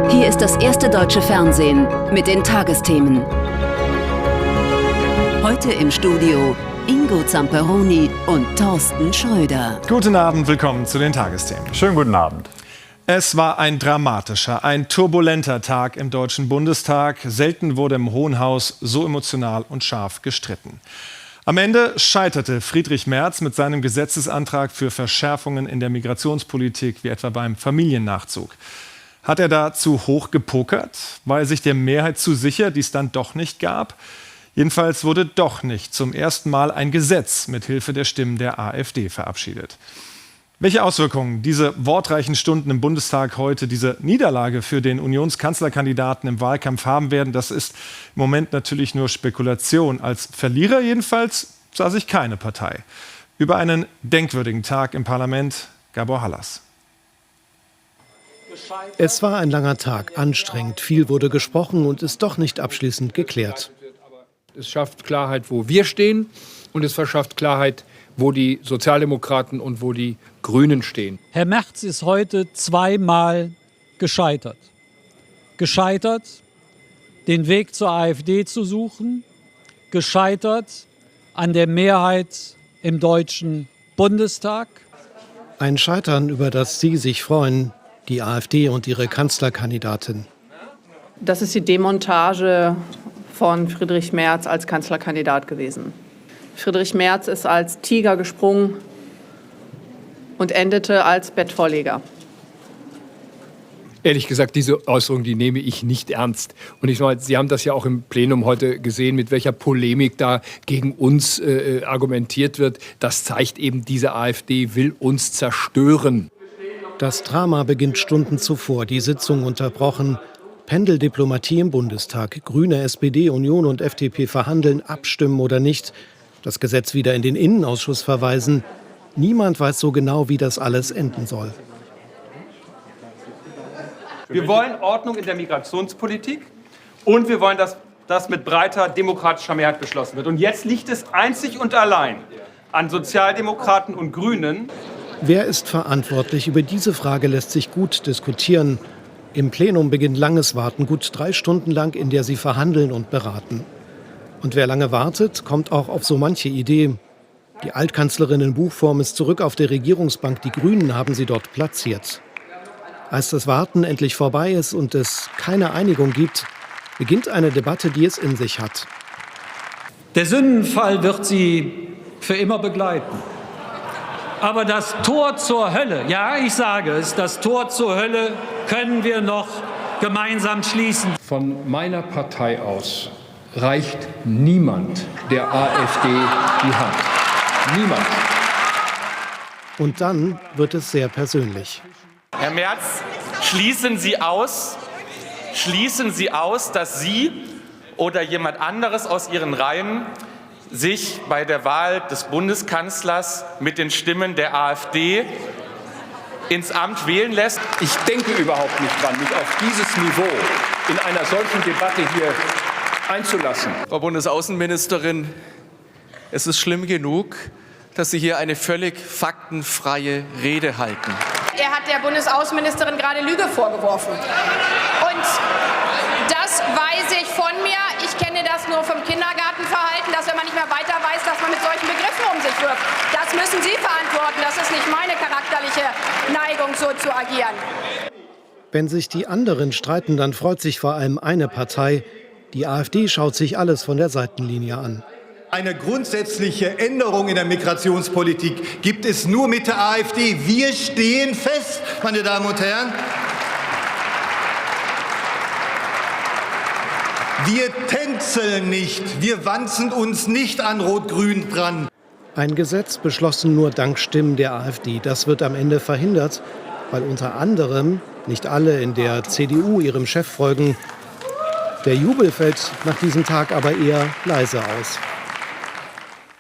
Hier ist das erste deutsche Fernsehen mit den Tagesthemen. Heute im Studio Ingo Zamperoni und Thorsten Schröder. Guten Abend, willkommen zu den Tagesthemen. Schönen guten Abend. Es war ein dramatischer, ein turbulenter Tag im Deutschen Bundestag. Selten wurde im Hohen Haus so emotional und scharf gestritten. Am Ende scheiterte Friedrich Merz mit seinem Gesetzesantrag für Verschärfungen in der Migrationspolitik, wie etwa beim Familiennachzug. Hat er da zu hoch gepokert? War er sich der Mehrheit zu sicher, die es dann doch nicht gab? Jedenfalls wurde doch nicht zum ersten Mal ein Gesetz mit Hilfe der Stimmen der AfD verabschiedet. Welche Auswirkungen diese wortreichen Stunden im Bundestag heute, diese Niederlage für den Unionskanzlerkandidaten im Wahlkampf haben werden, das ist im Moment natürlich nur Spekulation. Als Verlierer jedenfalls sah sich keine Partei. Über einen denkwürdigen Tag im Parlament, Gabor Hallas. Es war ein langer Tag, anstrengend, viel wurde gesprochen und ist doch nicht abschließend geklärt. Es schafft Klarheit, wo wir stehen, und es verschafft Klarheit, wo die Sozialdemokraten und wo die Grünen stehen. Herr Merz ist heute zweimal gescheitert. Gescheitert, den Weg zur AfD zu suchen, gescheitert an der Mehrheit im Deutschen Bundestag. Ein Scheitern, über das Sie sich freuen, die AfD und ihre Kanzlerkandidatin. Das ist die Demontage von Friedrich Merz als Kanzlerkandidat gewesen. Friedrich Merz ist als Tiger gesprungen und endete als Bettvorleger. Ehrlich gesagt, diese Äußerung, die nehme ich nicht ernst. Und ich meine, Sie haben das ja auch im Plenum heute gesehen, mit welcher Polemik da gegen uns argumentiert wird. Das zeigt eben, diese AfD will uns zerstören. Das Drama beginnt Stunden zuvor, die Sitzung unterbrochen. Pendeldiplomatie im Bundestag. Grüne, SPD, Union und FDP verhandeln, abstimmen oder nicht. Das Gesetz wieder in den Innenausschuss verweisen. Niemand weiß so genau, wie das alles enden soll. Wir wollen Ordnung in der Migrationspolitik und wir wollen, dass das mit breiter demokratischer Mehrheit beschlossen wird. Und jetzt liegt es einzig und allein an Sozialdemokraten und Grünen. Wer ist verantwortlich? Über diese Frage lässt sich gut diskutieren. Im Plenum beginnt langes Warten, gut 3 Stunden lang, in der sie verhandeln und beraten. Und wer lange wartet, kommt auch auf so manche Idee. Die Altkanzlerin in Buchform ist zurück auf der Regierungsbank. Die Grünen haben sie dort platziert. Als das Warten endlich vorbei ist und es keine Einigung gibt, beginnt eine Debatte, die es in sich hat. Der Sündenfall wird sie für immer begleiten. Aber das Tor zur Hölle, ja, ich sage es, das Tor zur Hölle können wir noch gemeinsam schließen. Von meiner Partei aus reicht niemand der AfD die Hand. Niemand. Und dann wird es sehr persönlich. Herr Merz, schließen Sie aus, dass Sie oder jemand anderes aus Ihren Reihen sich bei der Wahl des Bundeskanzlers mit den Stimmen der AfD ins Amt wählen lässt. Ich denke überhaupt nicht dran, mich auf dieses Niveau in einer solchen Debatte hier einzulassen. Frau Bundesaußenministerin, es ist schlimm genug, dass Sie hier eine völlig faktenfreie Rede halten. Er hat der Bundesaußenministerin gerade Lüge vorgeworfen. Und das weiß ich von mir. Ich kenne das nur vom Kindergartenverhalten, dass wenn man nicht mehr weiter weiß, dass man mit solchen Begriffen um sich wirft. Das müssen Sie verantworten. Das ist nicht meine charakterliche Neigung, so zu agieren. Wenn sich die anderen streiten, dann freut sich vor allem eine Partei. Die AfD schaut sich alles von der Seitenlinie an. Eine grundsätzliche Änderung in der Migrationspolitik gibt es nur mit der AfD. Wir stehen fest, meine Damen und Herren. Wir tänzeln nicht, wir wanzen uns nicht an Rot-Grün dran. Ein Gesetz beschlossen nur dank Stimmen der AfD. Das wird am Ende verhindert, weil unter anderem nicht alle in der CDU ihrem Chef folgen. Der Jubel fällt nach diesem Tag aber eher leise aus.